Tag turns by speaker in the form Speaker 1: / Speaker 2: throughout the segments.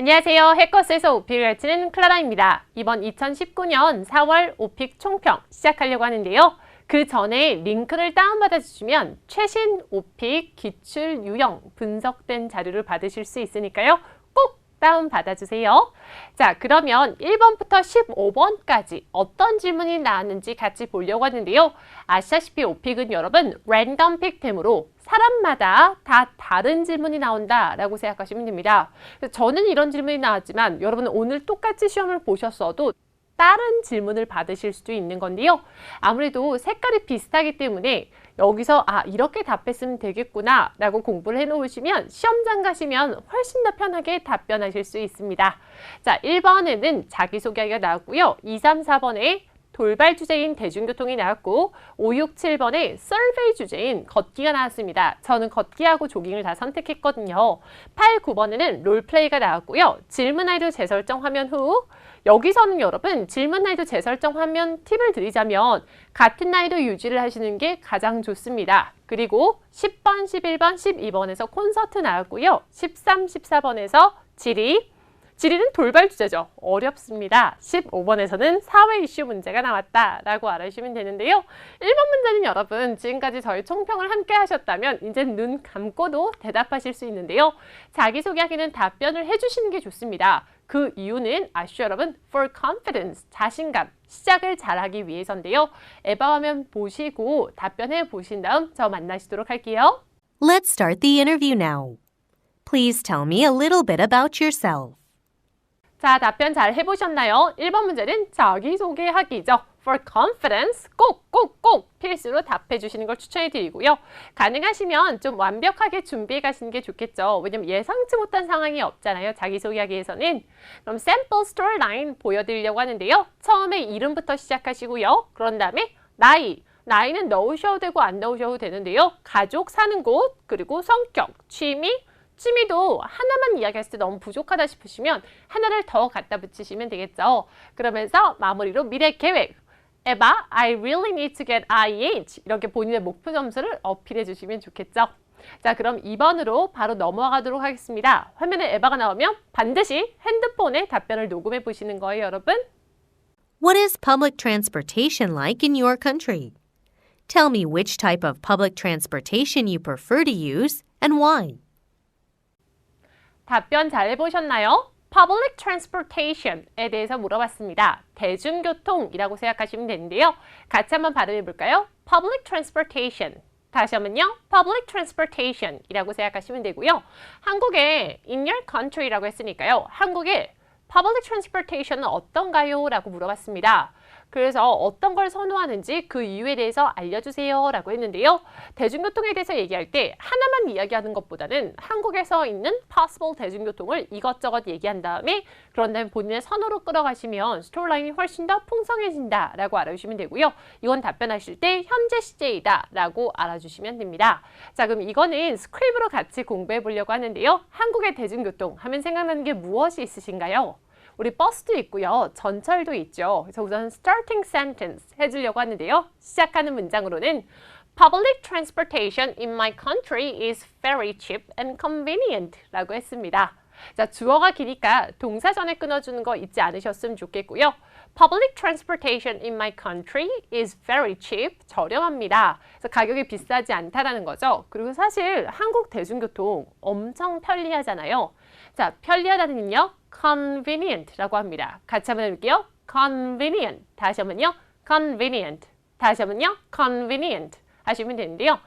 Speaker 1: 안녕하세요. 해커스에서 오픽을 가르치는 클라라입니다. 이번 2019년 4월 오픽 총평 시작하려고 하는데요. 그 전에 링크를 다운받아 주시면 최신 오픽 기출 유형 분석된 자료를 받으실 수 있으니까요. 꼭 다운받아 주세요. 자, 그러면 1번부터 15번까지 어떤 질문이 나왔는지 같이 보려고 하는데요. 아시다시피 오픽은 여러분 랜덤 픽템으로 사람마다 다 다른 질문이 나온다라고 생각하시면 됩니다. 저는 이런 질문이 나왔지만 여러분은 오늘 똑같이 시험을 보셨어도 다른 질문을 받으실 수도 있는 건데요. 아무래도 색깔이 비슷하기 때문에 여기서 이렇게 답했으면 되겠구나 라고 공부를 해놓으시면 시험장 가시면 훨씬 더 편하게 답변하실 수 있습니다. 자, 1번에는 자기소개가 나왔고요. 2, 3, 4번에 돌발 주제인 대중교통이 나왔고 5, 6, 7번에 서베이 주제인 걷기가 나왔습니다. 저는 걷기하고 조깅을 다 선택했거든요. 8, 9번에는 롤플레이가 나왔고요. 질문 난이도 재설정 화면 후 여기서는 여러분 질문 난이도 재설정 화면 팁을 드리자면 같은 난이도 유지를 하시는 게 가장 좋습니다. 그리고 10번, 11번, 12번에서 콘서트 나왔고요. 13, 14번에서 지리는 돌발 주제죠. 어렵습니다. 15번에서는 사회 이슈 문제가 나왔다라고 알아주시면 되는데요. 1번 문제는 여러분 지금까지 저희 총평을 함께 하셨다면 이제 눈 감고도 대답하실 수 있는데요. 자기소개하기는 답변을 해주시는 게 좋습니다. 그 이유는 아시죠 여러분? For confidence, 자신감, 시작을 잘하기 위해서인데요. 에바 화면 보시고 답변해 보신 다음 저 만나시도록 할게요.
Speaker 2: Let's start the interview now. Please tell me a little bit about yourself.
Speaker 1: 자, 답변 잘 해보셨나요? 1번 문제는 자기소개하기죠. For confidence, 꼭 필수로 답해 주시는 걸 추천해 드리고요. 가능하시면 좀 완벽하게 준비해 가시는 게 좋겠죠. 왜냐면 예상치 못한 상황이 없잖아요. 자기소개하기에서는. 그럼 샘플 스토리라인 보여드리려고 하는데요. 처음에 이름부터 시작하시고요. 그런 다음에 나이는 넣으셔도 되고 안 넣으셔도 되는데요. 가족 사는 곳, 그리고 성격, 취미도 하나만 이야기했을 때 너무 부족하다 싶으시면 하나를 더 갖다 붙이시면 되겠죠. 그러면서 마무리로 미래 계획. 에바, I really need to get IH. 이렇게 본인의 목표 점수를 어필해 주시면 좋겠죠. 자, 그럼 2번으로 바로 넘어가도록 하겠습니다. 화면에 에바가 나오면 반드시 핸드폰에 답변을 녹음해 보시는 거예요, 여러분.
Speaker 2: What is public transportation like in your country? Tell me which type of public transportation you prefer to use and why.
Speaker 1: 답변 잘 해보셨나요? Public transportation에 대해서 물어봤습니다. 대중교통이라고 생각하시면 되는데요. 같이 한번 발음해 볼까요? Public transportation. 다시 한번요. Public transportation이라고 생각하시면 되고요. 한국에 in your country라고 했으니까요. 한국의 Public transportation은 어떤가요? 라고 물어봤습니다. 그래서 어떤 걸 선호하는지 그 이유에 대해서 알려주세요 라고 했는데요. 대중교통에 대해서 얘기할 때 하나만 이야기하는 것보다는 한국에서 있는 possible 대중교통을 이것저것 얘기한 다음에 그런 다음에 본인의 선호로 끌어가시면 스토리라인이 훨씬 더 풍성해진다 라고 알아주시면 되고요. 이건 답변하실 때 현재 시제이다 라고 알아주시면 됩니다. 자, 그럼 이거는 스크립으로 같이 공부해 보려고 하는데요. 한국의 대중교통 하면 생각나는 게 무엇이 있으신가요? 우리 버스도 있고요. 전철도 있죠. 그래서 우선 starting sentence 해주려고 하는데요. 시작하는 문장으로는 Public transportation in my country is very cheap and convenient 라고 했습니다. 자, 주어가 기니까 동사 전에 끊어주는 거 잊지 않으셨으면 좋겠고요. Public transportation in my country is very cheap. 저렴합니다. 그래서 가격이 비싸지 않다라는 거죠. 그리고 사실 한국 대중교통 엄청 편리하잖아요. 자, 편리하다는요. convenient라고 합니다. 같이 한번 해볼게요. convenient. 다시 한번요. convenient. 다시 한번요. convenient 하시면 되는데요.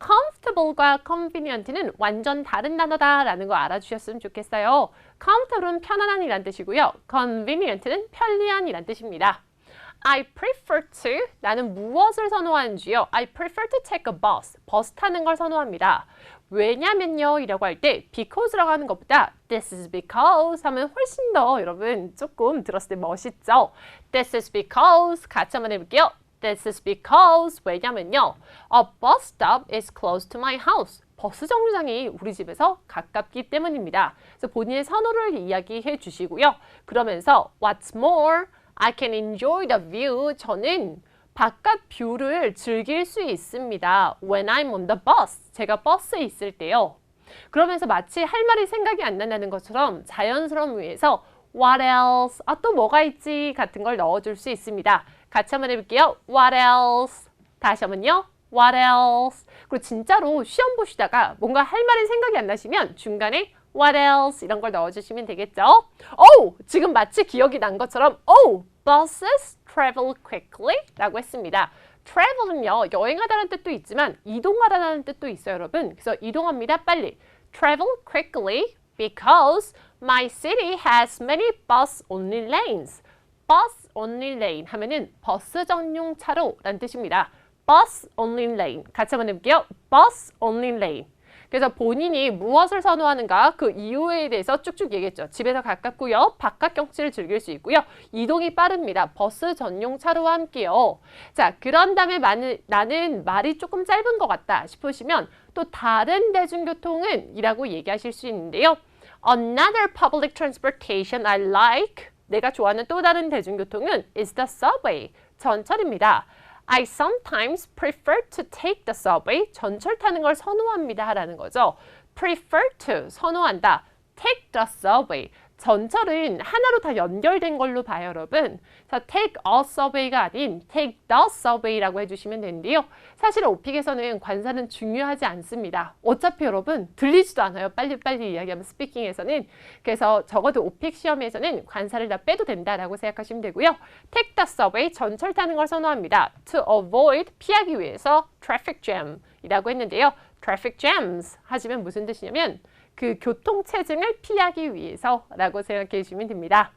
Speaker 1: comfortable과 convenient는 완전 다른 단어다라는 거 알아주셨으면 좋겠어요. comfortable은 편안한이란 뜻이고요. convenient는 편리한이란 뜻입니다. I prefer to, 나는 무엇을 선호하는지요. I prefer to take a bus, 버스 타는 걸 선호합니다. 왜냐면요 이라고 할 때 because라고 하는 것보다 this is because 하면 훨씬 더 여러분 조금 들었을 때 멋있죠. This is because 같이 한번 해볼게요. This is because 왜냐면요 a bus stop is close to my house. 버스 정류장이 우리 집에서 가깝기 때문입니다. 그래서 본인의 선호를 이야기해 주시고요. 그러면서 what's more, I can enjoy the view. 저는 바깥 뷰를 즐길 수 있습니다. When I'm on the bus. 제가 버스에 있을 때요. 그러면서 마치 할 말이 생각이 안 난다는 것처럼 자연스러운 위에서 what else? 아, 또 뭐가 있지? 같은 걸 넣어줄 수 있습니다. 같이 한번 해볼게요. what else? 다시 한번요. what else? 그리고 진짜로 시험 보시다가 뭔가 할 말이 생각이 안 나시면 중간에 what else? 이런 걸 넣어주시면 되겠죠. 지금 마치 기억이 난 것처럼 buses travel quickly 라고 했습니다. travel은요, 여행하다는 뜻도 있지만 이동하다는 뜻도 있어요, 여러분. 그래서 이동합니다, 빨리. travel quickly because my city has many bus only lanes. bus only lane 하면은 버스 전용 차로라는 뜻입니다. bus only lane. 같이 한번 해볼게요. bus only lane. 그래서 본인이 무엇을 선호하는가 그 이유에 대해서 쭉쭉 얘기했죠. 집에서 가깝고요. 바깥 경치를 즐길 수 있고요. 이동이 빠릅니다. 버스 전용 차로와 함께요. 자, 그런 다음에 나는 말이 조금 짧은 것 같다 싶으시면 또 다른 대중교통은 이라고 얘기하실 수 있는데요. Another public transportation I like. 내가 좋아하는 또 다른 대중교통은 is the subway. 전철입니다. I sometimes prefer to take the subway. 전철 타는 걸 선호합니다. 라는 거죠. prefer to, 선호한다. take the subway. 전철은 하나로 다 연결된 걸로 봐요, 여러분. 자, take a subway가 아닌 take the subway라고 해주시면 되는데요. 사실 오픽에서는 관사는 중요하지 않습니다. 어차피 여러분 들리지도 않아요. 빨리빨리 이야기하면 스피킹에서는. 그래서 적어도 오픽 시험에서는 관사를 다 빼도 된다라고 생각하시면 되고요. take the subway, 전철 타는 걸 선호합니다. to avoid, 피하기 위해서 traffic jam이라고 했는데요. traffic jams 하시면 무슨 뜻이냐면 그 교통체증을 피하기 위해서라고 생각해 주시면 됩니다.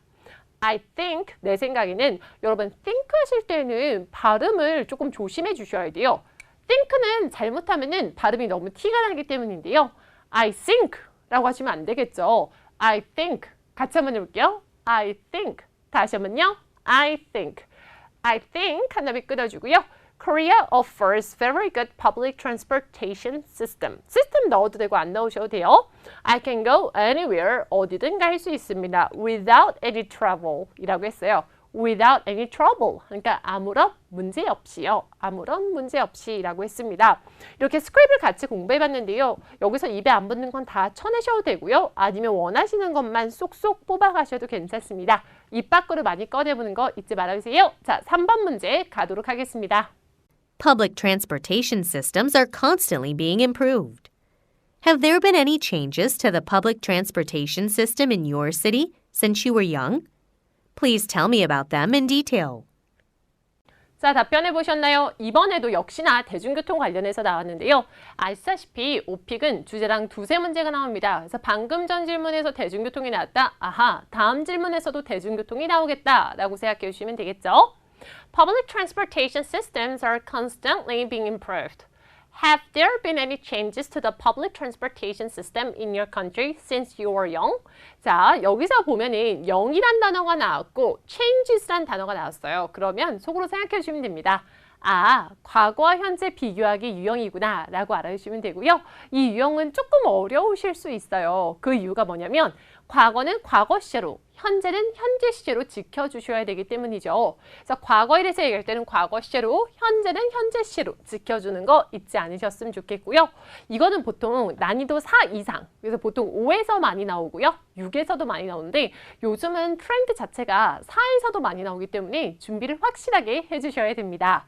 Speaker 1: I think, 내 생각에는 여러분 think 하실 때는 발음을 조금 조심해 주셔야 돼요. think는 잘못하면은 발음이 너무 티가 나기 때문인데요. I think 라고 하시면 안 되겠죠. I think. 같이 한번 해볼게요. I think. 다시 한번요. I think. I think 한 다음에 끊어주고요. Korea offers very good public transportation system. 시스템 넣어도 되고 안 넣으셔도 돼요. I can go anywhere. 어디든 갈 수 있습니다. Without any trouble 이라고 했어요. Without any trouble. 그러니까 아무런 문제 없이요. 아무런 문제 없이라고 했습니다. 이렇게 스크립을 같이 공부해봤는데요. 여기서 입에 안 붙는 건 다 쳐내셔도 되고요. 아니면 원하시는 것만 쏙쏙 뽑아가셔도 괜찮습니다. 입 밖으로 많이 꺼내보는 거 잊지 말아주세요. 자, 3번 문제 가도록 하겠습니다.
Speaker 2: Public transportation systems are constantly being improved. Have there been any changes to the public transportation system in your city since you were young? Please tell me about them in detail.
Speaker 1: 자, 답변해 보셨나요? 이번에도 역시나 대중교통 관련해서 나왔는데요. 아시다시피 오픽은 주제랑 두세 문제가 나옵니다. 그래서 방금 전 질문에서 대중교통이 나왔다. 아하, 다음 질문에서도 대중교통이 나오겠다라고 생각해 주시면 되겠죠. Public transportation systems are constantly being improved. Have there been any changes to the public transportation system in your country since you were young? 자, 여기서 보면은 영이란 단어가 나왔고 changes란 단어가 나왔어요. 그러면 속으로 생각해 주시면 됩니다. 아, 과거와 현재 비교하기 유형이구나 라고 알아주시면 되고요. 이 유형은 조금 어려우실 수 있어요. 그 이유가 뭐냐면 과거는 과거 시제로, 현재는 현재 시제로 지켜주셔야 되기 때문이죠. 그래서 과거에 대해서 얘기할 때는 과거 시제로, 현재는 현재 시제로 지켜주는 거 잊지 않으셨으면 좋겠고요. 이거는 보통 난이도 4 이상, 그래서 보통 5에서 많이 나오고요. 6에서도 많이 나오는데 요즘은 트렌드 자체가 4에서도 많이 나오기 때문에 준비를 확실하게 해주셔야 됩니다.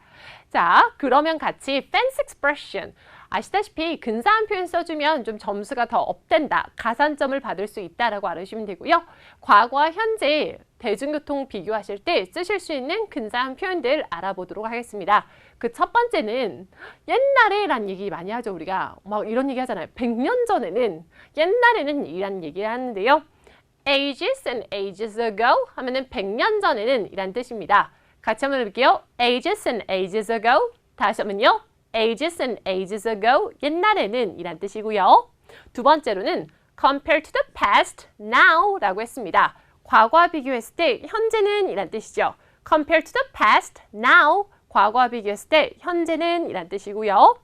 Speaker 1: 자, 그러면 같이 fancy expression. 아시다시피 근사한 표현 써주면 좀 점수가 더 업된다, 가산점을 받을 수 있다라고 알아주시면 되고요. 과거와 현재 대중교통 비교하실 때 쓰실 수 있는 근사한 표현들 알아보도록 하겠습니다. 그 첫 번째는 옛날에 란 얘기 많이 하죠. 우리가 막 이런 얘기 하잖아요. 100년 전에는, 옛날에는 이란 얘기를 하는데요. ages and ages ago 하면은 100년 전에는 이란 뜻입니다. 같이 한번 해볼게요. ages and ages ago. 다시 한번요. ages and ages ago, 옛날에는 이란 뜻이고요. 두 번째로는 compared to the past, now 라고 했습니다. 과거와 비교했을 때 현재는 이란 뜻이죠. compared to the past, now, 과거와 비교했을 때 현재는 이란 뜻이고요.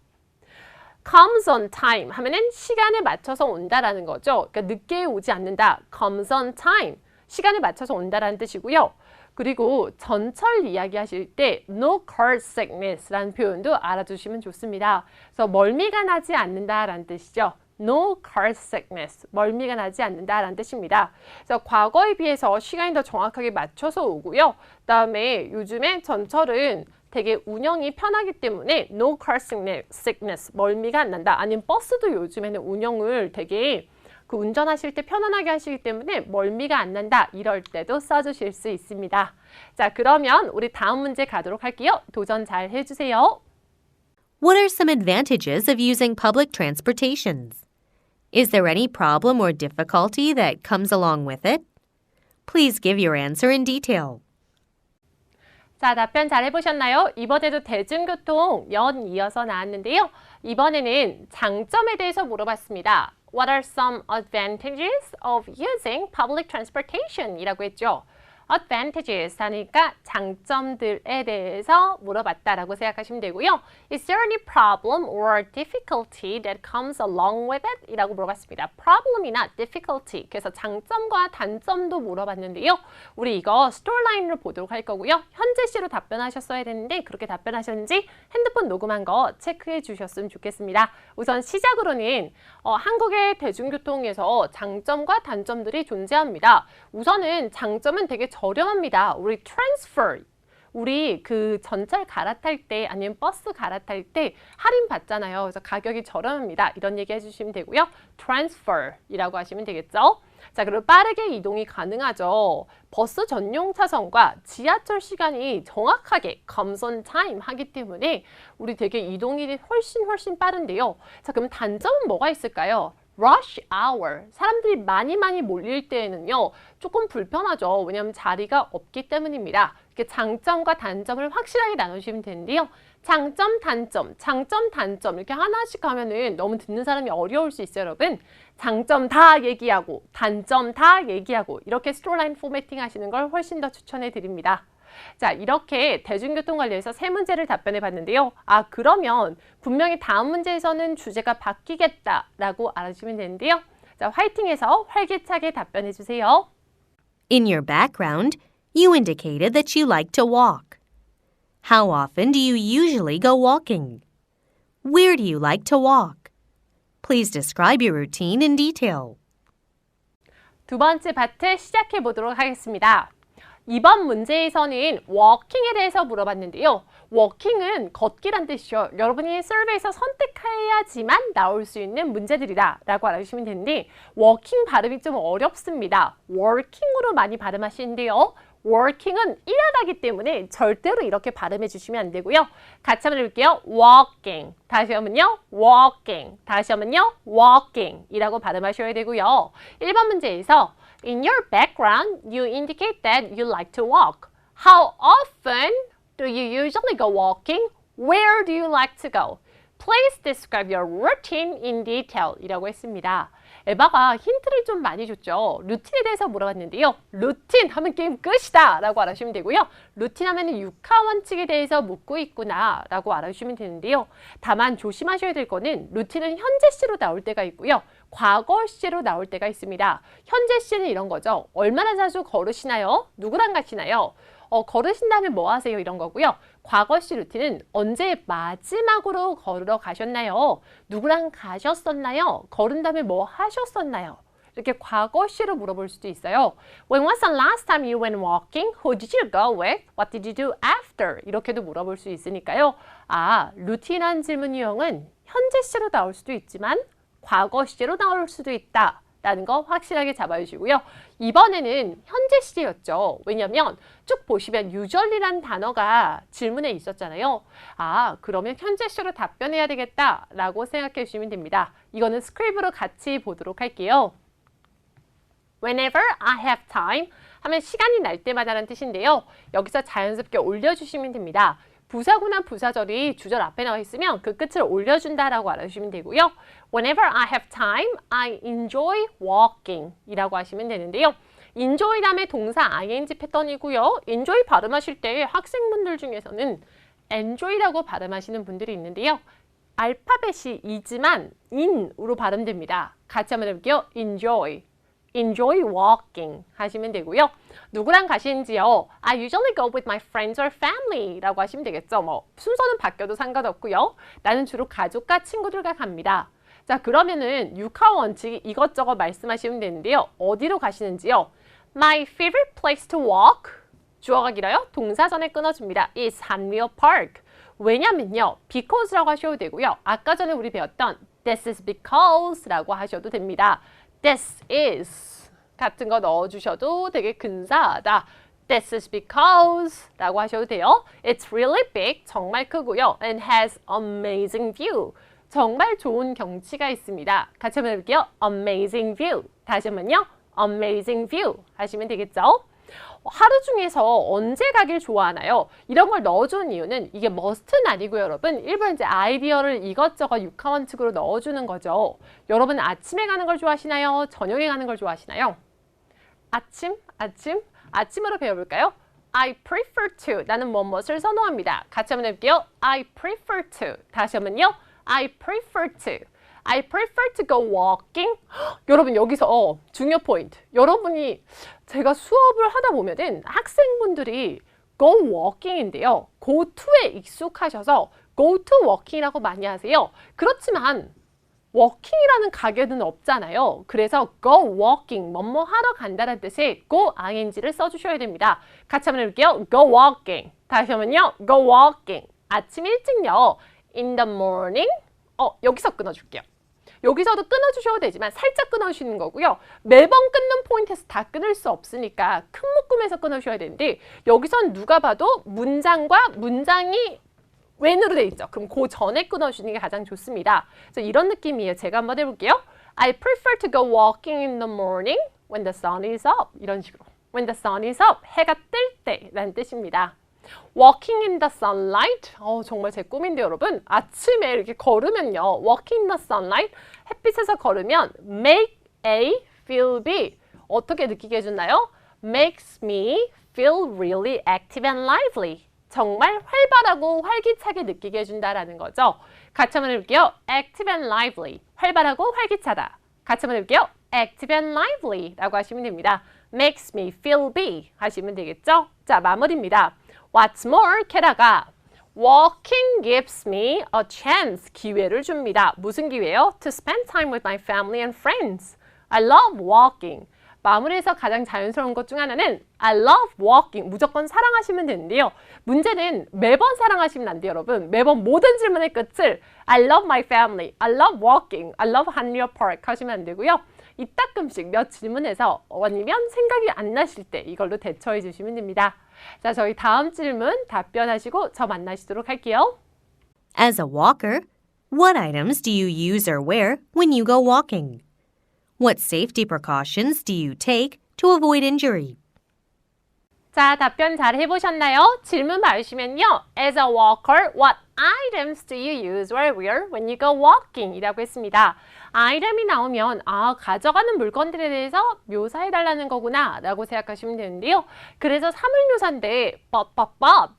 Speaker 1: comes on time 하면은 시간에 맞춰서 온다라는 거죠. 그러니까 늦게 오지 않는다. comes on time, 시간에 맞춰서 온다라는 뜻이고요. 그리고 전철 이야기 하실 때 no car sickness 라는 표현도 알아두시면 좋습니다. 그래서 멀미가 나지 않는다 라는 뜻이죠. No car sickness. 멀미가 나지 않는다라는 뜻입니다. 그래서 과거에 비해서 시간이 더 정확하게 맞춰서 오고요. 그다음에 요즘에 전철은 되게 운영이 편하기 때문에 no car sickness, 멀미가 안 난다. 아니면 버스도 요즘에는 운영을 되게 그 운전하실 때 편안하게 하시기 때문에 멀미가 안 난다. 이럴 때도 써주실 수 있습니다. 자, 그러면 우리 다음 문제 가도록 할게요. 도전 잘 해주세요.
Speaker 2: What are some advantages of using public transportations? Is there any problem or difficulty that comes along with it? Please give your answer in detail.
Speaker 1: 자, 답변 잘 해보셨나요? 이번에도 대중교통 연 이어서 나왔는데요. 이번에는 장점에 대해서 물어봤습니다. What are some advantages of using public transportation? 이라고 했죠. advantages 하니까 장점들에 대해서 물어봤다라고 생각하시면 되고요. Is there any problem or difficulty that comes along with it? 이라고 물어봤습니다. problem이나 difficulty, 그래서 장점과 단점도 물어봤는데요. 우리 이거 스토리라인으로 보도록 할 거고요. 현재 시로 답변하셨어야 되는데 그렇게 답변하셨는지 핸드폰 녹음한 거 체크해 주셨으면 좋겠습니다. 우선 시작으로는 한국의 대중교통에서 장점과 단점들이 존재합니다. 우선은 장점은 되게 저렴합니다. 우리 transfer, 우리 그 전철 갈아탈 때 아니면 버스 갈아탈 때 할인 받잖아요. 그래서 가격이 저렴합니다. 이런 얘기 해주시면 되고요. transfer이라고 하시면 되겠죠. 자, 그리고 빠르게 이동이 가능하죠. 버스 전용 차선과 지하철 시간이 정확하게 comes on time 하기 때문에 우리 되게 이동이 훨씬 빠른데요. 자, 그럼 단점은 뭐가 있을까요? rush hour, 사람들이 많이 몰릴 때에는요 조금 불편하죠. 왜냐하면 자리가 없기 때문입니다. 이렇게 장점과 단점을 확실하게 나누시면 되는데요. 장점, 단점 이렇게 하나씩 하면은 너무 듣는 사람이 어려울 수 있어요, 여러분. 장점 다 얘기하고 단점 다 얘기하고 이렇게 스토리라인 포매팅 하시는 걸 훨씬 더 추천해 드립니다. 자, 이렇게 대중교통 관련해서 세 문제를 답변해 봤는데요. 아, 그러면 분명히 다음 문제에서는 주제가 바뀌겠다라고 알아주시면 되는데요. 자, 화이팅해서 활기차게 답변해 주세요.
Speaker 2: In your background, you indicated that you like to walk. How often do you usually go walking? Where do you like to walk? Please describe your routine in detail.
Speaker 1: 두 번째 파트 시작해 보도록 하겠습니다. 이번 문제에서는 walking에 대해서 물어봤는데요. walking은 걷기란 뜻이죠. 여러분이 서베이에서 선택해야지만 나올 수 있는 문제들이다 라고 알아주시면 되는데 walking 발음이 좀 어렵습니다. working으로 많이 발음하시는데요. working은 일하다기 때문에 절대로 이렇게 발음해 주시면 안 되고요. 같이 한번 해볼게요. walking. 다시 하면요. walking. 다시 하면요. walking 이라고 발음하셔야 되고요. 1번 문제에서 In your background, you indicate that you like to walk. How often do you usually go walking? Where do you like to go? Please describe your routine in detail 이라고 했습니다. 에바가 힌트를 좀 많이 줬죠. 루틴에 대해서 물어봤는데요. 루틴 하면 게임 끝이다 라고 알아주시면 되고요. 루틴 하면 육하 원칙에 대해서 묻고 있구나 라고 알아주시면 되는데요. 다만 조심하셔야 될 거는 루틴은 현재 시로 나올 때가 있고요. 과거 시로 나올 때가 있습니다. 현재 시는 이런 거죠. 얼마나 자주 걸으시나요? 누구랑 가시나요? 걸으신다면 뭐 하세요? 이런 거고요. 과거시 루틴은 언제 마지막으로 걸으러 가셨나요? 누구랑 가셨었나요? 걸은 다음에 뭐 하셨었나요? 이렇게 과거시로 물어볼 수도 있어요. When was the last time you went walking? Who did you go with? What did you do after? 이렇게도 물어볼 수 있으니까요. 아, 루틴한 질문 유형은 현재 시로 나올 수도 있지만 과거 시제로 나올 수도 있다. 라는 거 확실하게 잡아주시고요. 이번에는 현재 시제였죠. 왜냐면 쭉 보시면 usually란 단어가 질문에 있었잖아요. 아, 그러면 현재 시제로 답변해야 되겠다라고 생각해 주시면 됩니다. 이거는 스크립으로 같이 보도록 할게요. Whenever I have time 하면 시간이 날 때마다라는 뜻인데요. 여기서 자연스럽게 올려주시면 됩니다. 부사구나 부사절이 주절 앞에 나와 있으면 그 끝을 올려준다라고 알아주시면 되고요. Whenever I have time, I enjoy walking 이라고 하시면 되는데요. enjoy 다음에 동사 ing 패턴이고요. enjoy 발음하실 때 학생분들 중에서는 enjoy라고 발음하시는 분들이 있는데요. 알파벳이 이지만 in으로 발음됩니다. 같이 한번 해볼게요. enjoy. enjoy walking 하시면 되고요. 누구랑 가시는지요? I usually go with my friends or family 라고 하시면 되겠죠. 뭐 순서는 바뀌어도 상관없고요. 나는 주로 가족과 친구들과 갑니다. 자, 그러면은 육하 원칙 이것저것 말씀하시면 되는데요. 어디로 가시는지요? My favorite place to walk. 주어가 길어요. 동사 전에 끊어줍니다. is Hanwheel Park. 왜냐면요. because라고 하셔도 되고요. 아까 전에 우리 배웠던 this is because라고 하셔도 됩니다. this is 같은 거 넣어주셔도 되게 근사하다. This is because 라고 하셔도 돼요. It's really big. 정말 크고요. And has amazing view. 정말 좋은 경치가 있습니다. 같이 한번 해볼게요. Amazing view. 다시 한번요. Amazing view 하시면 되겠죠? 하루 중에서 언제 가길 좋아하나요? 이런 걸 넣어주는 이유는 이게 must는 아니고요, 여러분. 일부러 이제 아이디어를 이것저것 육하원칙으로 넣어주는 거죠. 여러분 아침에 가는 걸 좋아하시나요? 저녁에 가는 걸 좋아하시나요? 아침으로 배워볼까요? I prefer to. 나는 무엇을 선호합니다. 같이 한번 해볼게요. I prefer to. 다시 한번요. I prefer to. I prefer to go walking. 여러분 여기서 중요 포인트. 여러분이 제가 수업을 하다 보면은 학생분들이 go walking인데요. go to에 익숙하셔서 go to walking이라고 많이 하세요. 그렇지만 워킹이라는 가게는 없잖아요. 그래서 go walking, 뭐뭐 하러 간다는 뜻의 go ing를 써주셔야 됩니다. 같이 한번 해볼게요. go walking. 다시 한번요. go walking. 아침 일찍요. in the morning. 여기서 끊어줄게요. 여기서도 끊어주셔도 되지만 살짝 끊어주시는 거고요. 매번 끊는 포인트에서 다 끊을 수 없으니까 큰 묶음에서 끊어주셔야 되는데 여기선 누가 봐도 문장과 문장이 웬으로 돼 있죠. 그럼 그 전에 끊어주는 게 가장 좋습니다. 그래서 이런 느낌이에요. 제가 한번 해볼게요. I prefer to go walking in the morning when the sun is up. 이런 식으로. When the sun is up. 해가 뜰 때 라는 뜻입니다. Walking in the sunlight. 정말 제 꿈인데 여러분. 아침에 이렇게 걸으면요. Walking in the sunlight. 햇빛에서 걸으면 make A feel B. 어떻게 느끼게 해주나요? Makes me feel really active and lively. 정말 활발하고 활기차게 느끼게 해준다라는 거죠. 같이 한번 해볼게요. Active and lively. 활발하고 활기차다. 같이 한번 해볼게요. Active and lively 라고 하시면 됩니다. Makes me feel B 하시면 되겠죠? 자, 마무리입니다. What's more, 게다가 walking gives me a chance. 기회를 줍니다. 무슨 기회요? To spend time with my family and friends. I love walking. 마무리에서 가장 자연스러운 것 중 하나는 I love walking. 무조건 사랑하시면 되는데요. 문제는 매번 사랑하시면 안 돼요, 여러분. 매번 모든 질문의 끝을 I love my family, I love walking, I love Hanwheel Park 하시면 안 되고요. 이따끔씩 몇 질문에서 아니면 생각이 안 나실 때 이걸로 대처해 주시면 됩니다. 자, 저희 다음 질문 답변하시고 저 만나시도록 할게요.
Speaker 2: As a walker, what items do you use or wear when you go walking? What safety precautions do you take to avoid injury?
Speaker 1: 자, 답변 잘 해보셨나요? 질문 봐주시면요. As a walker, what items do you use or wear when you go walking? 이라고 했습니다. 아이템이 나오면 가져가는 물건들에 대해서 묘사해달라는 거구나 라고 생각하시면 되는데요. 그래서 사물묘사인데 but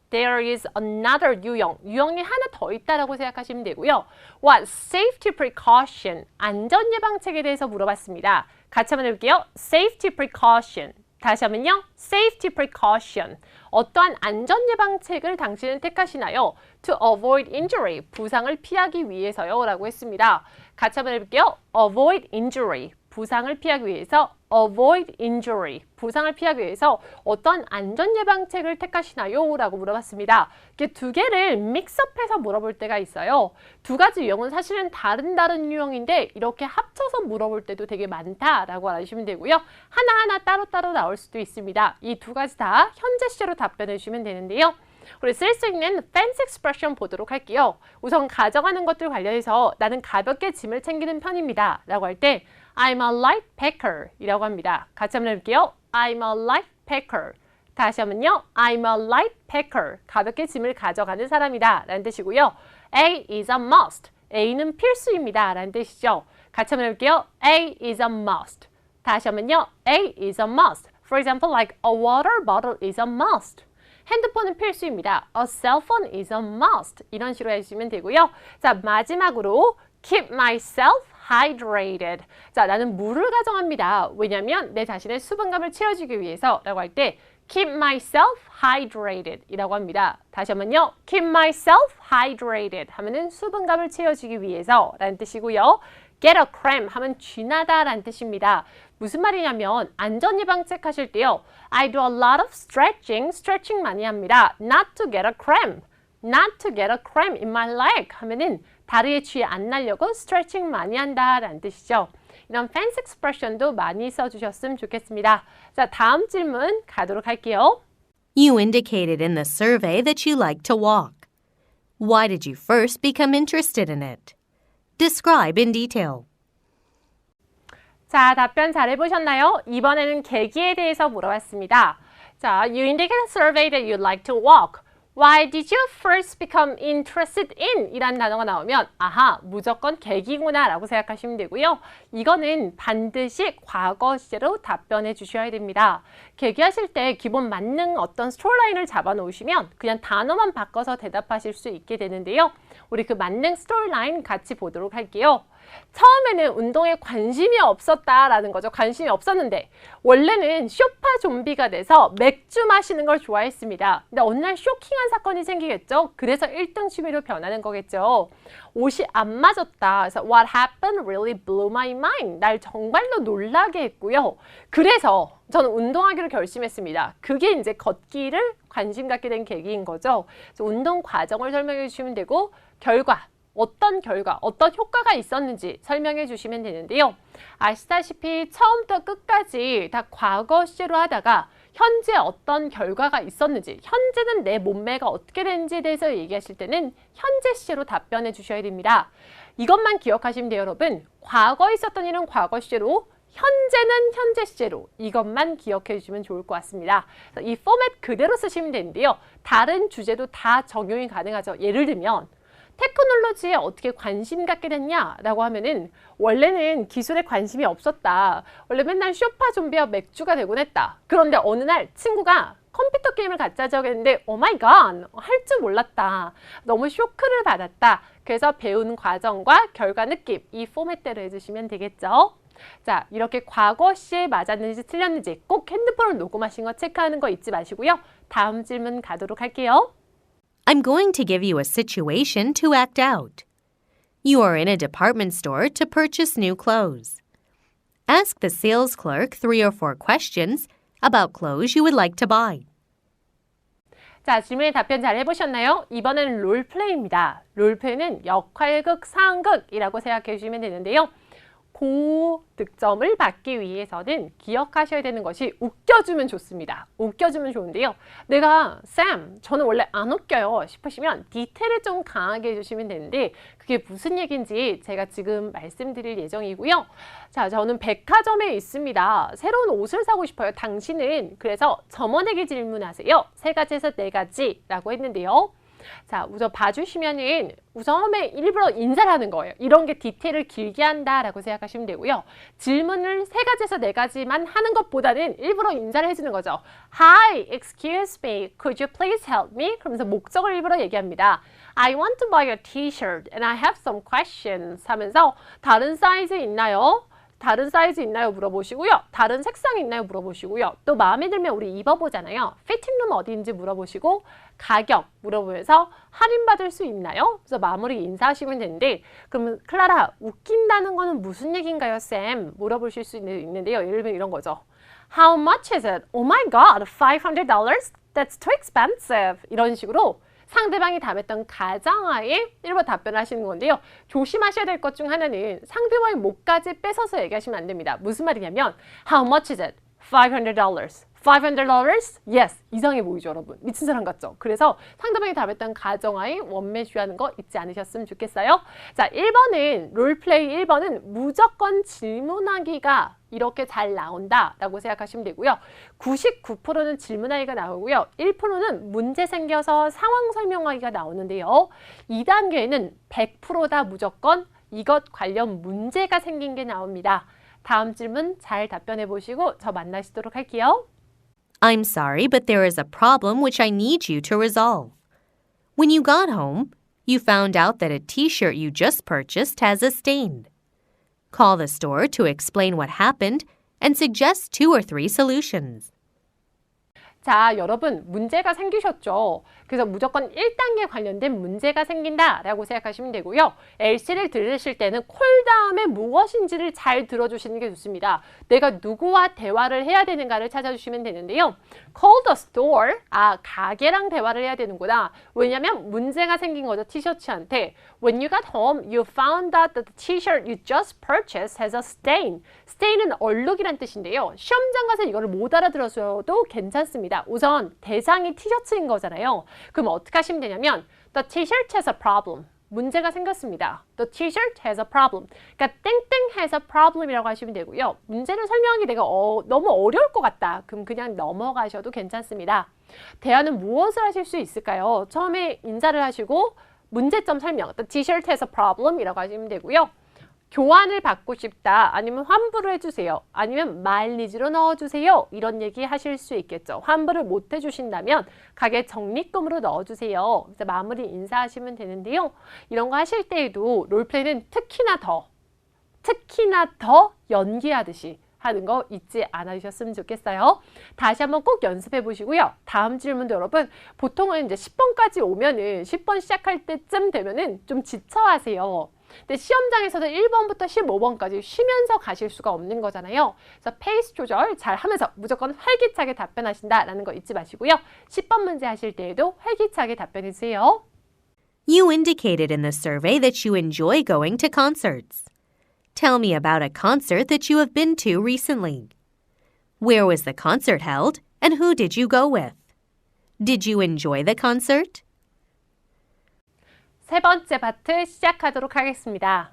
Speaker 1: there is another 유형이 하나 더 있다라고 생각하시면 되고요. What safety precaution? 안전예방책에 대해서 물어봤습니다. 같이 한번 해볼게요. Safety precaution. 다시 한번요. Safety precaution. 어떠한 안전예방책을 당신은 택하시나요? To avoid injury. 부상을 피하기 위해서요. 라고 했습니다. 같이 한번 해볼게요. Avoid injury. 부상을 피하기 위해서 avoid injury. 부상을 피하기 위해서 어떤 안전예방책을 택하시나요? 라고 물어봤습니다. 이렇게 두 개를 믹스업해서 물어볼 때가 있어요. 두 가지 유형은 사실은 다른 유형인데 이렇게 합쳐서 물어볼 때도 되게 많다라고 알아주시면 되고요. 하나하나 따로따로 나올 수도 있습니다. 이 두 가지 다 현재 시제로 답변해 주시면 되는데요. 우리 쓸 수 있는 fancy expression 보도록 할게요. 우선 가져가는 것들 관련해서 나는 가볍게 짐을 챙기는 편입니다. 라고 할 때 I'm a light packer 이라고 합니다. 같이 한번 해볼게요. I'm a light packer. 다시 한번요. I'm a light packer. 가볍게 짐을 가져가는 사람이다. 라는 뜻이고요. A is a must. A는 필수입니다. 라는 뜻이죠. 같이 한번 해볼게요. A is a must. 다시 한번요. A is a must. For example, like a water bottle is a must. 핸드폰은 필수입니다. A cell phone is a must. 이런 식으로 해주시면 되고요. 자, 마지막으로 keep myself hydrated. 자, 나는 물을 가져갑니다. 왜냐면 내 자신의 수분감을 채워주기 위해서 라고 할 때 keep myself hydrated 이라고 합니다. 다시 한번요. keep myself hydrated 하면은 수분감을 채워주기 위해서 라는 뜻이고요. get a cramp 하면 쥐나다라는 뜻입니다. 무슨 말이냐면 안전예방책 하실 때요. I do a lot of stretching, 스트레칭 많이 합니다. Not to get a cramp, not to get a cramp in my leg 하면은 다리에 쥐 안 나려고 스트레칭 많이 한다라는 뜻이죠. 이런 fancy expression도 많이 써주셨으면 좋겠습니다. 자, 다음 질문 가도록 할게요.
Speaker 2: You indicated in the survey that you like to walk. Why did you first become interested in it? Describe in detail.
Speaker 1: 자, 답변 잘 해보셨나요? 이번에는 계기에 대해서 물어봤습니다. 자, you indicate in the survey that you like to walk. Why did you first become interested in? 이란 단어가 나오면 아하, 무조건 계기구나 라고 생각하시면 되고요. 이거는 반드시 과거 시제로 답변해 주셔야 됩니다. 계기하실 때 기본 만능 어떤 스토리라인을 잡아 놓으시면 그냥 단어만 바꿔서 대답하실 수 있게 되는데요. 우리 그 만능 스토리라인 같이 보도록 할게요. 처음에는 운동에 관심이 없었다라는 거죠. 관심이 없었는데 원래는 쇼파 좀비가 돼서 맥주 마시는 걸 좋아했습니다. 근데 어느 날 쇼킹한 사건이 생기겠죠. 그래서 1등 취미로 변하는 거겠죠. 옷이 안 맞았다. 그래서 what happened really blew my mind. 날 정말로 놀라게 했고요. 그래서 저는 운동하기로 결심했습니다. 그게 이제 걷기를 관심 갖게 된 계기인 거죠. 그래서 운동 과정을 설명해 주시면 되고 결과 어떤 결과, 어떤 효과가 있었는지 설명해 주시면 되는데요. 아시다시피 처음부터 끝까지 다 과거 시제로 하다가 현재 어떤 결과가 있었는지, 현재는 내 몸매가 어떻게 되는지에 대해서 얘기하실 때는 현재 시제로 답변해 주셔야 됩니다. 이것만 기억하시면 돼요, 여러분. 과거에 있었던 일은 과거 시제로, 현재는 현재 시제로 이것만 기억해 주시면 좋을 것 같습니다. 이 포맷 그대로 쓰시면 되는데요. 다른 주제도 다 적용이 가능하죠. 예를 들면 테크놀로지에 어떻게 관심 갖게 됐냐라고 하면은 원래는 기술에 관심이 없었다. 원래 맨날 쇼파 좀비와 맥주가 되곤 했다. 그런데 어느 날 친구가 컴퓨터 게임을 같이 하자고 했는데 오 마이 갓! 할 줄 몰랐다. 너무 쇼크를 받았다. 그래서 배우는 과정과 결과 느낌 이 포맷대로 해주시면 되겠죠. 자, 이렇게 과거 시에 맞았는지 틀렸는지 꼭 핸드폰을 녹음하신 거 체크하는 거 잊지 마시고요. 다음 질문 가도록 할게요.
Speaker 2: I'm going to give you a situation to act out. You are in a department store to purchase new clothes. Ask the sales clerk 3 or 4 questions about clothes you would like to buy.
Speaker 1: 자, 질문에 답변 잘 해보셨나요? 이번에는 롤플레이입니다. 롤플레이는 역할극, 상극이라고 생각해 주시면 되는데요. 고득점을 받기 위해서는 기억하셔야 되는 것이 웃겨주면 좋습니다. 웃겨주면 좋은데요. 내가 쌤, 저는 원래 안 웃겨요 싶으시면 디테일을 좀 강하게 해주시면 되는데 그게 무슨 얘기인지 제가 지금 말씀드릴 예정이고요. 자, 저는 백화점에 있습니다. 새로운 옷을 사고 싶어요. 당신은? 그래서 점원에게 질문하세요. 3가지에서 4가지라고 했는데요. 자, 우선 봐주시면은 우선에 일부러 인사를 하는 거예요. 이런 게 디테일을 길게 한다라고 생각하시면 되고요. 질문을 3가지에서 4가지만 하는 것보다는 일부러 인사를 해주는 거죠. Hi, excuse me, could you please help me? 그러면서 목적을 일부러 얘기합니다. I want to buy a t-shirt and I have some questions 하면서 다른 사이즈 있나요? 다른 사이즈 있나요? 물어보시고요. 다른 색상 있나요? 물어보시고요. 또 마음에 들면 우리 입어보잖아요. 피팅룸 어디인지 물어보시고 가격 물어보면서 할인받을 수 있나요? 그래서 마무리 인사하시면 되는데 그러면 클라라 웃긴다는 거는 무슨 얘기인가요, 쌤? 물어보실 수 있는데요. 예를 들면 이런 거죠. How much is it? Oh my god, $500? That's too expensive. 이런 식으로 상대방이 답했던 가정하에 일부러 답변을 하시는 건데요. 조심하셔야 될 것 중 하나는 상대방의 목까지 뺏어서 얘기하시면 안 됩니다. 무슨 말이냐면 How much is it? $500. $500? Yes. 이상해 보이죠, 여러분? 미친 사람 같죠? 그래서 상대방이 답했던 가정하에 원매주하는 거 잊지 않으셨으면 좋겠어요. 자, 1번은 롤플레이 1번은 무조건 질문하기가 이렇게 잘 나온다라고 생각하시면 되고요. 99%는 질문하기가 나오고요. 1%는 문제 생겨서 상황 설명하기가 나오는데요. 2단계에는 100%다 무조건 이것 관련 문제가 생긴 게 나옵니다. 다음 질문 잘 답변해 보시고 저 만나시도록 할게요.
Speaker 2: I'm sorry, but there is a problem which I need you to resolve. When you got home, you found out that a t-shirt you just purchased has a stain. Call the store to explain what happened and suggest 2 or 3 solutions.
Speaker 1: 자, 여러분 문제가 생기셨죠? 그래서 무조건 1단계 관련된 문제가 생긴다라고 생각하시면 되고요. LC를 들으실 때는 콜 다음에 무엇인지를 잘 들어주시는 게 좋습니다. 내가 누구와 대화를 해야 되는가를 찾아주시면 되는데요. Call the store. 아, 가게랑 대화를 해야 되는구나. 왜냐면 문제가 생긴 거죠. 티셔츠한테. When you got home, you found out that the t-shirt you just purchased has a stain. stain은 얼룩이란 뜻인데요. 시험장 가서 이거를 못 알아들어서도 괜찮습니다. 우선 대상이 티셔츠인 거잖아요. 그럼 어떻게 하시면 되냐면 The t-shirt has a problem. 문제가 생겼습니다. The t-shirt has a problem. 그러니까 땡땡 has a problem이라고 하시면 되고요. 문제를 설명하기 내가 너무 어려울 것 같다. 그럼 그냥 넘어가셔도 괜찮습니다. 대화는 무엇을 하실 수 있을까요? 처음에 인사를 하시고 문제점 설명, The t-shirt has a problem 이라고 하시면 되고요. 교환을 받고 싶다. 아니면 환불을 해주세요. 아니면 마일리지로 넣어주세요. 이런 얘기 하실 수 있겠죠. 환불을 못 해주신다면 가게 적립금으로 넣어주세요. 그래서 마무리 인사하시면 되는데요. 이런 거 하실 때에도 롤플레이는 특히나 더 연기하듯이 하는 거 잊지 않으셨으면 좋겠어요. 다시 한번 꼭 연습해 보시고요. 다음 질문도 여러분 보통은 이제 10번까지 오면은 10번 시작할 때쯤 되면은 좀 지쳐하세요. 근데 시험장에서도 1번부터 15번까지 쉬면서 가실 수가 없는 거잖아요. 그래서 페이스 조절 잘 하면서 무조건 활기차게 답변하신다라는 거 잊지 마시고요. 10번 문제 하실 때에도 활기차게 답변해 주세요.
Speaker 2: You indicated in the survey that you enjoy going to concerts. Tell me about a concert that you have been to recently. Where was the concert held and who did you go with? Did you enjoy the concert?
Speaker 1: 세 번째 파트 시작하도록 하겠습니다.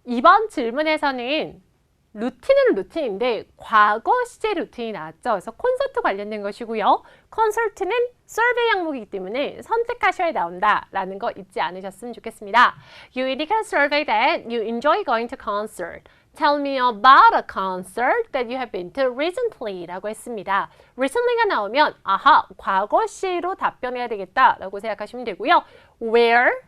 Speaker 1: 이번 질문에서는 루틴은 루틴인데 과거 시제 루틴이 나왔죠. 그래서 콘서트 관련된 것이고요. 콘서트는 서베이 항목이기 때문에 선택하셔야 나온다라는 거 잊지 않으셨으면 좋겠습니다. You indicate a survey that you enjoy going to concert. Tell me about a concert that you have been to recently 라고 했습니다. recently가 나오면 아하, 과거 시로 답변해야 되겠다라고 생각하시면 되고요. Where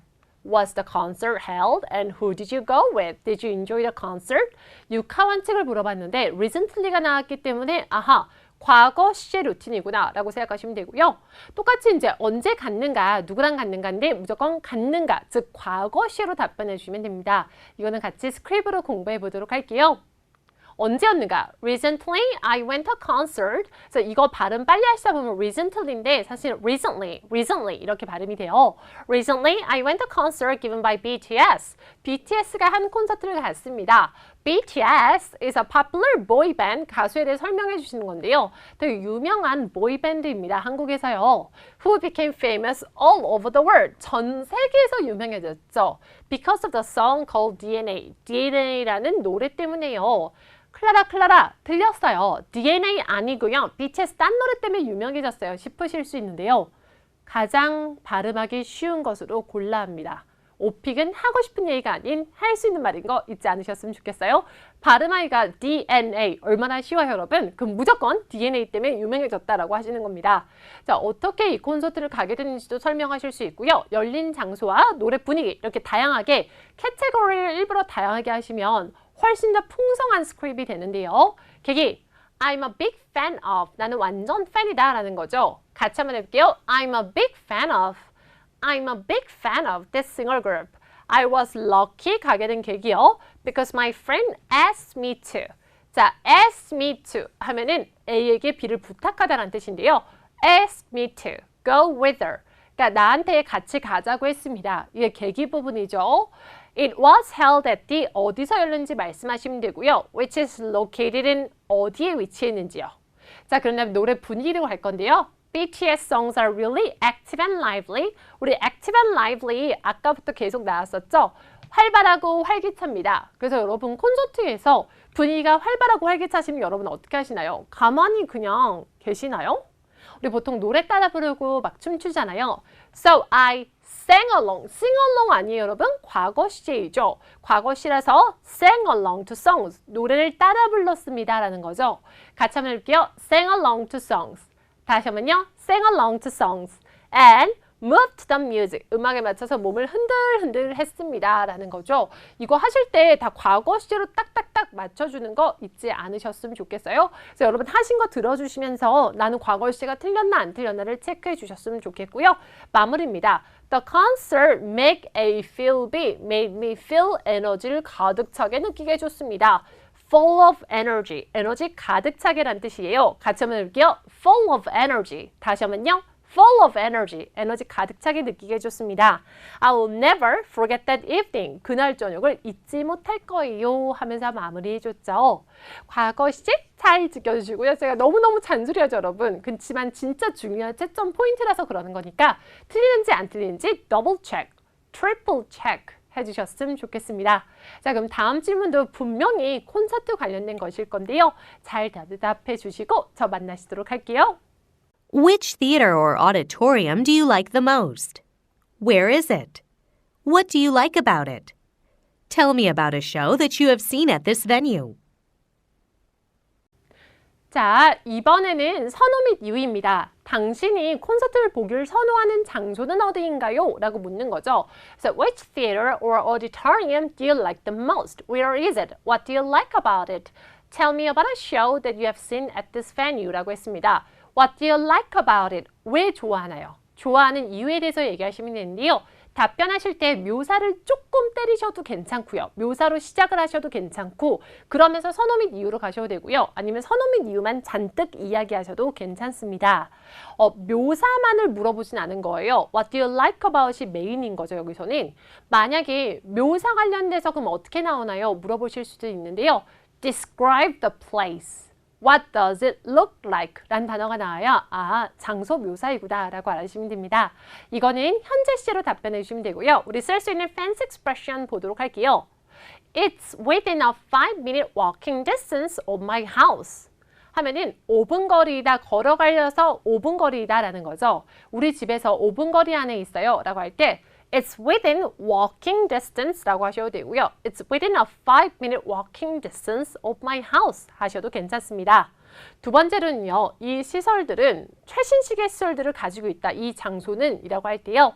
Speaker 1: was the concert held and who did you go with? Did you enjoy the concert? 육하원칙을 물어봤는데 recently가 나왔기 때문에 아하, 과거 시제 루틴이구나 라고 생각하시면 되고요. 똑같이 이제 언제 갔는가, 누구랑 갔는가인데 무조건 갔는가, 즉 과거 시로 답변해 주시면 됩니다. 이거는 같이 스크립으로 공부해 보도록 할게요. 언제였는가? Recently, I went to a concert. 그래서 이거 발음 빨리 하시다 보면 recently인데 사실 recently 이렇게 발음이 돼요. Recently, I went to a concert given by BTS. BTS가 한 콘서트를 갔습니다. BTS is a popular boy band. 가수에 대해 설명해 주시는 건데요. 되게 유명한 보이 밴드입니다. 한국에서요. Who became famous all over the world. 전 세계에서 유명해졌죠. Because of the song called DNA. DNA라는 노래 때문에요. 클라라 들렸어요. DNA 아니고요. BTS 딴 노래 때문에 유명해졌어요. 싶으실 수 있는데요. 가장 발음하기 쉬운 것으로 골라 합니다. 오픽은 하고 싶은 얘기가 아닌 할 수 있는 말인 거 잊지 않으셨으면 좋겠어요. 발음하기가 DNA 얼마나 쉬워요 여러분? 그럼 무조건 DNA 때문에 유명해졌다라고 하시는 겁니다. 자, 어떻게 이 콘서트를 가게 됐는지도 설명하실 수 있고요. 열린 장소와 노래 분위기 이렇게 다양하게 캐테고리를 일부러 다양하게 하시면 훨씬 더 풍성한 스크립이 되는데요. 계기 I'm a big fan of 나는 완전 팬이다 라는 거죠. 같이 한번 해볼게요. I'm a big fan of I'm a big fan of this singer group. I was lucky 가게 된 계기요. Because my friend asked me to. 자, asked me to 하면은 A에게 B를 부탁하다라는 뜻인데요. asked me to go with her. 그러니까 나한테 같이 가자고 했습니다. 이게 계기 부분이죠. It was held at the 어디서 열렸는지 말씀하시면 되고요. Which is located in 어디에 위치했는지요. 자, 그럼 다음에 노래 분위기로 갈 건데요. BTS songs are really active and lively. 우리 active and lively 아까부터 계속 나왔었죠? 활발하고 활기차입니다. 그래서 여러분 콘서트에서 분위기가 활발하고 활기차시면 여러분 어떻게 하시나요? 가만히 그냥 계시나요? 우리 보통 노래 따라 부르고 막 춤추잖아요. So I sang along. sing along 아니에요 여러분? 과거 시제이죠. 과거 시라서 sang along to songs. 노래를 따라 불렀습니다 라는 거죠. 같이 한번 해볼게요. sang along to songs. 다시 한번요. sang along to songs. And move to the music. 음악에 맞춰서 몸을 흔들흔들 했습니다. 라는 거죠. 이거 하실 때 다 과거 시제로 딱딱딱 맞춰주는 거 잊지 않으셨으면 좋겠어요. 그래서 여러분 하신 거 들어주시면서 나는 과거 시제가 틀렸나 안 틀렸나를 체크해 주셨으면 좋겠고요. 마무리입니다. The concert made me feel 에너지를 가득 차게 느끼게 해줬습니다. full of energy, 에너지 가득 차게란 뜻이에요. 같이 한번 해볼게요. full of energy. 다시 한번요. full of energy, 에너지 가득 차게 느끼게 해줬습니다. I will never forget that evening. 그날 저녁을 잊지 못할 거예요 하면서 마무리해줬죠. 과거 시제 잘 지켜주시고요. 제가 너무너무 잔소리하죠, 여러분. 그렇지만 진짜 중요한 채점 포인트라서 그러는 거니까 틀리는지 안 틀리는지 더블 체크, 트리플 체크 해주셨으면 좋겠습니다. 자, 그럼 다음 질문도 분명히 콘서트 관련된 것일 건데요. 잘 대답해 주시고 저 만나시도록 할게요.
Speaker 2: Which theater or auditorium do you like the most? Where is it? What do you like about it? Tell me about a show that you have seen at this venue.
Speaker 1: 자, 이번에는 선호 및 이유입니다. 당신이 콘서트를 보기를 선호하는 장소는 어디인가요? 라고 묻는 거죠. So, which theater or auditorium do you like the most? Where is it? What do you like about it? Tell me about a show that you have seen at this venue 라고 했습니다. What do you like about it? 왜 좋아하나요? 좋아하는 이유에 대해서 얘기하시면 되는데요. 답변하실 때 묘사를 조금 때리셔도 괜찮고요. 묘사로 시작을 하셔도 괜찮고 그러면서 선호 및 이유로 가셔도 되고요. 아니면 선호 및 이유만 잔뜩 이야기하셔도 괜찮습니다. 묘사만을 물어보진 않은 거예요. What do you like about이 메인인 거죠, 여기서는. 만약에 묘사 관련돼서 그럼 어떻게 나오나요? 물어보실 수도 있는데요. Describe the place. What does it look like? 라는 단어가 나와요. 아, 장소 묘사이구나 라고 알아주시면 됩니다. 이거는 현재 시제로 답변해 주시면 되고요. 우리 쓸 수 있는 fancy expression 보도록 할게요. It's within a 5-minute walking distance of my house. 하면은 5분 거리이다, 걸어가려서 5분 거리이다 라는 거죠. 우리 집에서 5분 거리 안에 있어요 라고 할 때 It's within walking distance 라고 하셔도 되고요. It's within a 5-minute walking distance of my house 하셔도 괜찮습니다. 두 번째로는요. 이 시설들은 최신식의 시설들을 가지고 있다. 이 장소는 이라고 할 때요.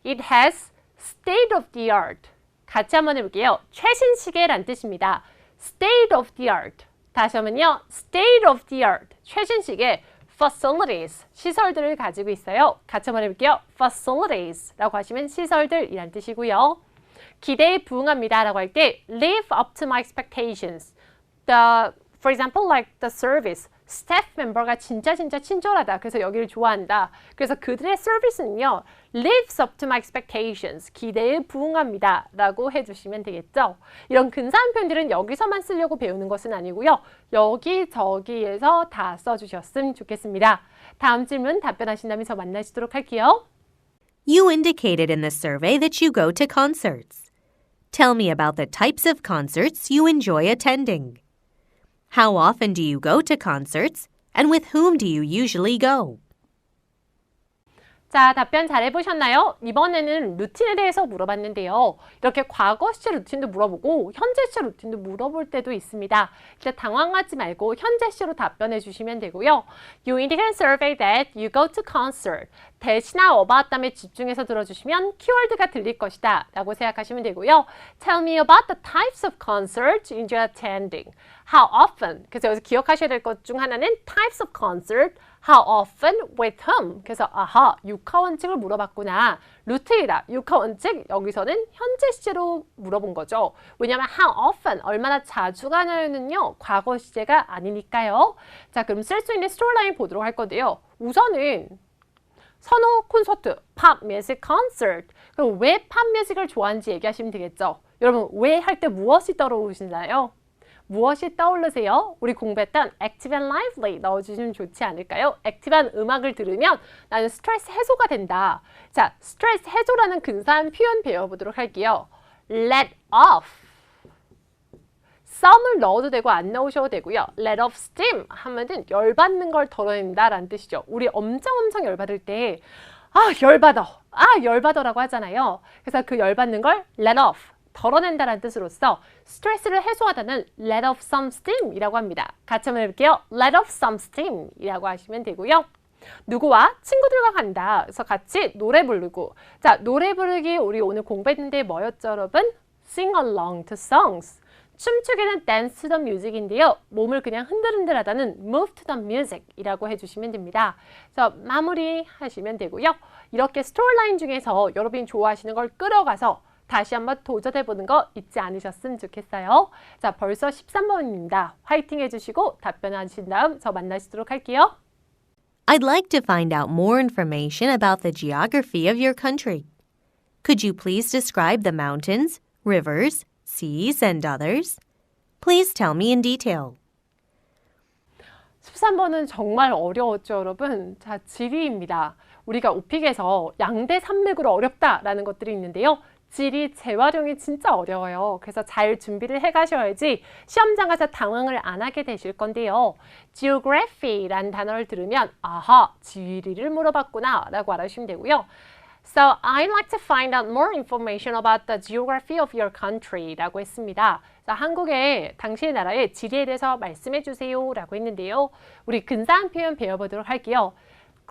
Speaker 1: It has state of the art. 같이 한번 해볼게요. 최신식의 란 뜻입니다. State of the art. 다시 한번요. State of the art. 최신식의 facilities, 시설들을 가지고 있어요. 같이 한번 해볼게요. facilities 라고 하시면 시설들이란 뜻이고요. 기대에 부응합니다 라고 할 때 live up to my expectations. For example, like the service. 스태프 멤버가 진짜 친절하다. 그래서 여기를 좋아한다. 그래서 그들의 서비스는요. lives up to my expectations. 기대에 부응합니다. 라고 해주시면 되겠죠. 이런 근사한 표현들은 여기서만 쓰려고 배우는 것은 아니고요. 여기저기에서 다 써주셨으면 좋겠습니다. 다음 질문 답변하신 다음에 만나시도록 할게요.
Speaker 2: You indicated in the survey that you go to concerts. Tell me about the types of concerts you enjoy attending. How often do you go to concerts, and with whom do you usually go?
Speaker 1: 자, 답변 잘 해보셨나요? 이번에는 루틴에 대해서 물어봤는데요. 이렇게 과거 시제 루틴도 물어보고 현재 시제 루틴도 물어볼 때도 있습니다. 일단 당황하지 말고 현재 시제로 답변해 주시면 되고요. You indicate in survey that you go to concert. 대시나 about 다음에 집중해서 들어주시면 키워드가 들릴 것이다 라고 생각하시면 되고요. Tell me about the types of concerts you enjoy attending. How often? 그래서 여기서 기억하셔야 될 것 중 하나는 types of concert. How often? With whom? 그래서 아하, 육하원칙을 물어봤구나. 루트이다. 육하원칙 여기서는 현재 시제로 물어본 거죠. 왜냐하면 how often, 얼마나 자주 가냐는요. 과거 시제가 아니니까요. 자, 그럼 쓸 수 있는 스토리라인 보도록 할 건데요. 우선은 선호 콘서트, 팝 뮤직 콘서트. 그럼 왜 팝 뮤직을 좋아하는지 얘기하시면 되겠죠. 여러분, 왜 할 때 무엇이 떠오르시나요? 무엇이 떠오르세요? 우리 공부했던 active and lively 넣어주시면 좋지 않을까요? 액티브한 음악을 들으면 나는 스트레스 해소가 된다. 자, 스트레스 해소라는 근사한 표현 배워보도록 할게요. let off. 썸을 넣어도 되고 안 넣으셔도 되고요. let off steam 하면은 열받는 걸 덜어낸다 라는 뜻이죠. 우리 엄청 열받을 때 열받아라고 하잖아요. 그래서 그 열받는 걸 let off. 덜어낸다라는 뜻으로서 스트레스를 해소하다는 let off some steam 이라고 합니다. 같이 한번 해볼게요. let off some steam 이라고 하시면 되고요. 누구와? 친구들과 간다. 그래서 같이 노래 부르고. 자, 노래 부르기 우리 오늘 공부했는데 뭐였죠, 여러분? Sing along to songs. 춤추기는 dance to the music인데요. 몸을 그냥 흔들흔들하다는 move to the music 이라고 해주시면 됩니다. 그래서 마무리 하시면 되고요. 이렇게 스토리라인 중에서 여러분이 좋아하시는 걸 끌어가서 다시 한번 도전해보는 거 잊지 않으셨으면 좋겠어요. 자, 벌써 13번입니다. 화이팅 해주시고 답변하신 다음 저 만나시도록 할게요.
Speaker 2: I'd like to find out more information about the geography of your country. Could you please describe the mountains, rivers, seas, and others? Please tell me in detail.
Speaker 1: 13번은 정말 어려웠죠, 여러분. 자, 지리입니다. 우리가 오픽에서 양대 산맥으로 어렵다라는 것들이 있는데요. 지리 재활용이 진짜 어려워요. 그래서 잘 준비를 해가셔야지 시험장 가서 당황을 안 하게 되실 건데요. Geography라는 단어를 들으면 아하, 지리를 물어봤구나 라고 알아주시면 되고요. So, I'd like to find out more information about the geography of your country 라고 했습니다. 자, 한국의 당신의 나라의 지리에 대해서 말씀해 주세요 라고 했는데요. 우리 근사한 표현 배워보도록 할게요.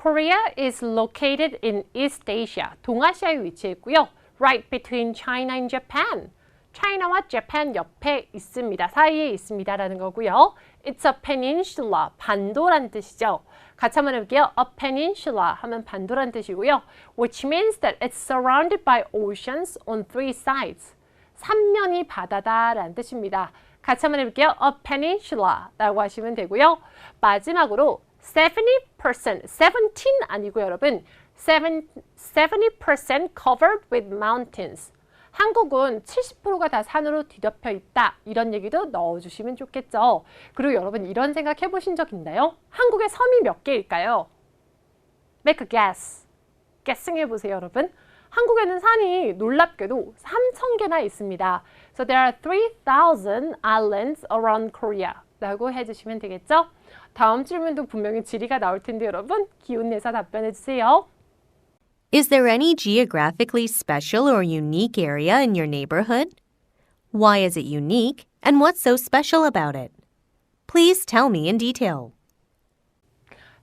Speaker 1: Korea is located in East Asia. 동아시아에 위치해 있고요. Right between China and Japan. 차이나와 재팬 옆에 있습니다. 사이에 있습니다. 라는 거고요. It's a peninsula. 반도란 뜻이죠. 같이 한번 해볼게요. A peninsula 하면 반도란 뜻이고요. Which means that it's surrounded by oceans on three sides. 삼면이 바다다 라는 뜻입니다. 같이 한번 해볼게요. A peninsula 라고 하시면 되고요. 마지막으로 70% 아니고요, 여러분. 70% covered with mountains. 한국은 70%가 다 산으로 뒤덮여 있다. 이런 얘기도 넣어주시면 좋겠죠. 그리고 여러분 이런 생각 해보신 적 있나요? 한국의 섬이 몇 개일까요? Make a guess. guessing 해보세요, 여러분. 한국에는 산이 놀랍게도 3,000개나 있습니다. So there are 3,000 islands around Korea. 라고 해주시면 되겠죠? 다음 질문도 분명히 지리가 나올 텐데 여러분 기운 내서 답변해 주세요.
Speaker 2: Is there any geographically special or unique area in your neighborhood? Why is it unique, and what's so special about it? Please tell me in detail.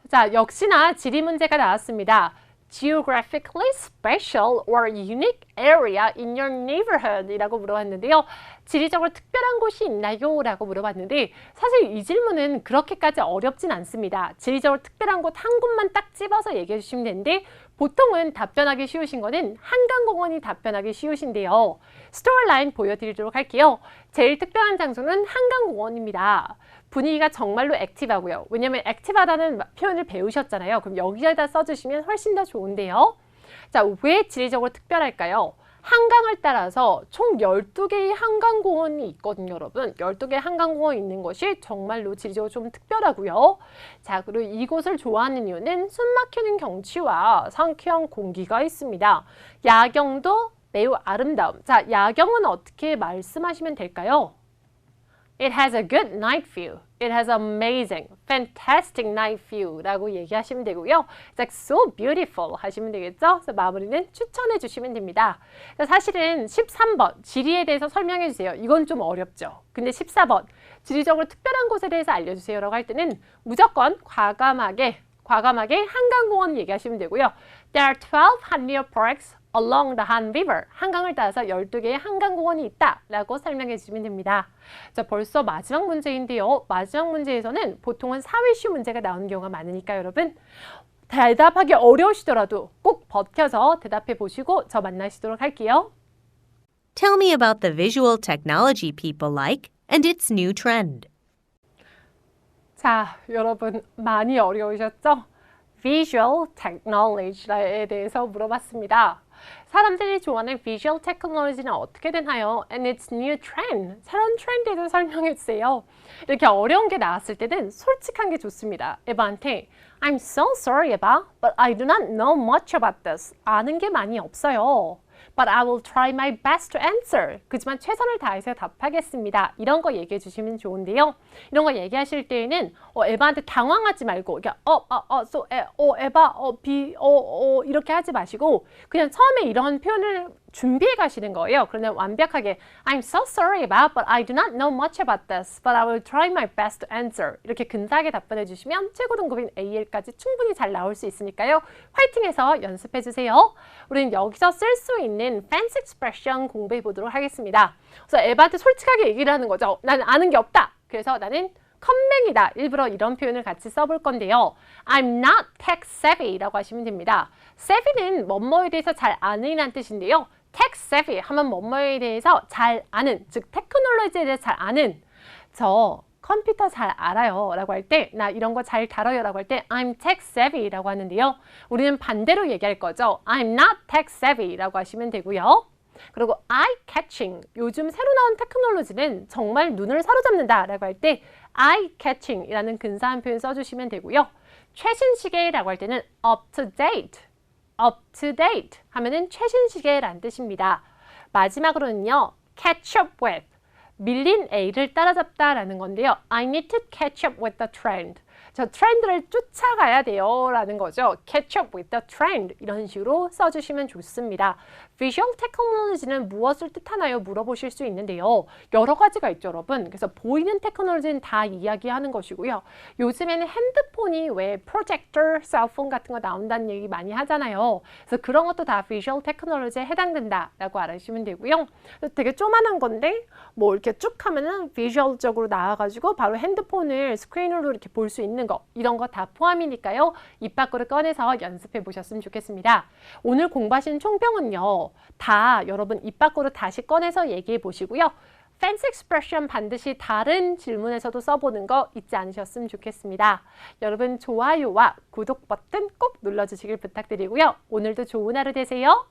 Speaker 1: 자, 역시나 지리 문제가 나왔습니다. Geographically special or unique area in your neighborhood 이라고 물어봤는데요. 지리적으로 특별한 곳이 있나요? 라고 물어봤는데 사실 이 질문은 그렇게까지 어렵진 않습니다. 지리적으로 특별한 곳 한 곳만 딱 집어서 얘기해 주시면 되는데 보통은 답변하기 쉬우신 거는 한강공원이 답변하기 쉬우신데요. 스토리라인 보여드리도록 할게요. 제일 특별한 장소는 한강공원입니다. 분위기가 정말로 액티브하고요. 왜냐면 액티브하다는 표현을 배우셨잖아요. 그럼 여기에다 써주시면 훨씬 더 좋은데요. 자, 왜 지리적으로 특별할까요? 한강을 따라서 총 12개의 한강공원이 있거든요, 여러분. 12개의 한강공원이 있는 것이 정말로 지리적으로 좀 특별하고요. 자, 그리고 이곳을 좋아하는 이유는 숨막히는 경치와 상쾌한 공기가 있습니다. 야경도 매우 아름다움. 자, 야경은 어떻게 말씀하시면 될까요? It has a good night view. It has amazing, fantastic night view 라고 얘기하시면 되고요. It's like so beautiful 하시면 되겠죠? 그래서 마무리는 추천해 주시면 됩니다. 사실은 13번 지리에 대해서 설명해 주세요. 이건 좀 어렵죠. 근데 14번 지리적으로 특별한 곳에 대해서 알려주세요 라고 할 때는 무조건 과감하게 한강공원 얘기하시면 되고요. There are 12 한리어 parks along the Han River. 한강을 따라서 12개의 한강공원이 있다 라고 설명해 주시면 됩니다. 자, 벌써 마지막 문제인데요. 마지막 문제에서는 보통은 사회시 문제가 나오는 경우가 많으니까 여러분 대답하기 어려우시더라도 꼭 버텨서 대답해 보시고 저 만나시도록 할게요.
Speaker 2: Tell me about the visual technology people like and its new trend.
Speaker 1: 자, 여러분 많이 어려우셨죠? Visual Technology에 대해서 물어봤습니다. 사람들이 좋아하는 Visual Technology는 어떻게 되나요? And its new trend. 새로운 트렌드에 대해서 설명해 주세요. 이렇게 어려운 게 나왔을 때는 솔직한 게 좋습니다. 에바한테 I'm so sorry, 에바, but I do not know much about this. 아는 게 많이 없어요. But I will try my best to answer. 그지만 최선을 다해서 답하겠습니다. 이런 거 얘기해 주시면 좋은데요. 이런 거 얘기하실 때에는 에바한테 당황하지 말고 에바, 이렇게 하지 마시고 그냥 처음에 이런 표현을 준비해 가시는 거예요. 그러면 완벽하게 I'm so sorry about, but I do not know much about this, but I will try my best to answer. 이렇게 근사하게 답변해 주시면 최고 등급인 AL까지 충분히 잘 나올 수 있으니까요. 화이팅해서 연습해 주세요. 우리는 여기서 쓸 수 있는 fancy expression 공부해 보도록 하겠습니다. 그래서 에바한테 솔직하게 얘기를 하는 거죠. 나는 아는 게 없다. 그래서 나는 컴맹이다. 일부러 이런 표현을 같이 써볼 건데요. I'm not tech savvy라고 하시면 됩니다. savvy는 뭐뭐에 대해서 잘 아는 이란 뜻인데요. tech savvy 하면 뭐뭐에 대해서 잘 아는, 즉 테크놀로지에 대해서 잘 아는, 저 컴퓨터 잘 알아요 라고 할 때, 나 이런 거 잘 다뤄요 라고 할 때 I'm tech savvy 라고 하는데요. 우리는 반대로 얘기할 거죠. I'm not tech savvy 라고 하시면 되고요. 그리고 eye-catching, 요즘 새로 나온 테크놀로지는 정말 눈을 사로잡는다 라고 할 때 eye-catching 이라는 근사한 표현 써주시면 되고요. 최신 시계라고 할 때는 up-to-date, up-to-date 하면은 최신 시계라는 뜻입니다. 마지막으로는요, catch up with, 밀린 A를 따라잡다 라는 건데요. I need to catch up with the trend. 저 트렌드를 쫓아가야 돼요 라는 거죠. Catch up with the trend 이런 식으로 써주시면 좋습니다. Visual Technology는 무엇을 뜻하나요? 물어보실 수 있는데요. 여러 가지가 있죠, 여러분. 그래서 보이는 테크놀로지는 다 이야기하는 것이고요. 요즘에는 핸드폰이 왜 프로젝터, 셀폰 같은 거 나온다는 얘기 많이 하잖아요. 그래서 그런 것도 다 Visual Technology에 해당된다라고 알아주시면 되고요. 되게 조만한 건데 뭐 이렇게 쭉 하면은 비주얼적으로 나와가지고 바로 핸드폰을 스크린으로 이렇게 볼 수 있는 거, 이런 거 다 포함이니까요. 입 밖으로 꺼내서 연습해 보셨으면 좋겠습니다. 오늘 공부하신 총평은요, 다 여러분 입 밖으로 다시 꺼내서 얘기해 보시고요. Fancy expression 반드시 다른 질문에서도 써보는 거 잊지 않으셨으면 좋겠습니다. 여러분 좋아요와 구독 버튼 꼭 눌러주시길 부탁드리고요. 오늘도 좋은 하루 되세요.